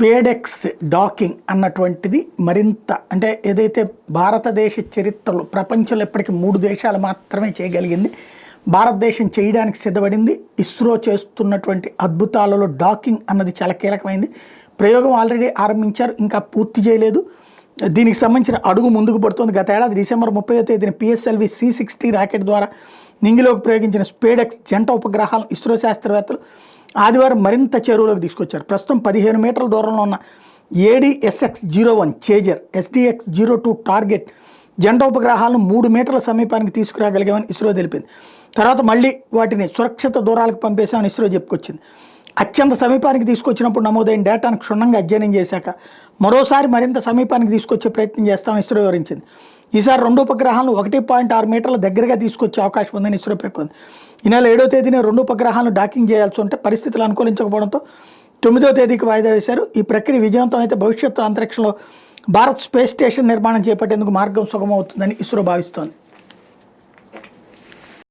SpaDeX docking అన్నటువంటిది మరింత అంటే ఏదైతే భారతదేశ చరిత్రలో ప్రపంచంలో ఇప్పటికీ 3 దేశాలు మాత్రమే చేయగలిగింది. భారతదేశం చేయడానికి సిద్ధపడింది. ఇస్రో చేస్తున్నటువంటి అద్భుతాలలో డాకింగ్ అన్నది చాలా కీలకమైంది. ప్రయోగం ఆల్రెడీ ఆరంభించారు, ఇంకా పూర్తి చేయలేదు. దీనికి సంబంధించిన అడుగు ముందుకు పడుతుంది. గత ఏడాది డిసెంబర్ 30వ తేదీన PSLV C-60 రాకెట్ ద్వారా నింగిలోకి ప్రయోగించిన స్పేడెక్స్ జంట ఉపగ్రహాలను ఇస్రో శాస్త్రవేత్తలు ఆదివారం మరింత చేరువలోకి తీసుకొచ్చారు. ప్రస్తుతం 15 మీటర్ల దూరంలో ఉన్న ADSX-01 చేజర్, SDX-02 టార్గెట్ జంట ఉపగ్రహాలను 3 మీటర్ల సమీపానికి తీసుకురాగలిగామని ఇస్రో తెలిపింది. తర్వాత మళ్ళీ వాటిని సురక్షిత దూరాలకు పంపేశామని ఇస్రో చెప్పుకొచ్చింది. అత్యంత సమీపానికి తీసుకొచ్చినప్పుడు నమోదైన డేటాను క్షుణ్ణంగా అధ్యయనం చేశాక మరోసారి మరింత సమీపానికి తీసుకొచ్చే ప్రయత్నం చేస్తామని ఇస్రో వివరించింది. ఈసారి 2 ఉపగ్రహాలను 1.6 మీటర్ల దగ్గరగా తీసుకొచ్చే అవకాశం ఉందని ఇస్రో పేర్కొంది. ఈ నెల 7వ తేదీన 2 ఉపగ్రహాలను డాకింగ్ చేయాల్సి ఉంటే పరిస్థితులు అనుకూలించకపోవడంతో 9వ తేదీకి వాయిదా వేశారు. ఈ ప్రక్రియ విజయవంతం అయితే భవిష్యత్తు అంతరిక్షంలో భారత్ స్పేస్ స్టేషన్ నిర్మాణం చేపట్టేందుకు మార్గం సుగమవుతుందని ఇస్రో భావిస్తోంది.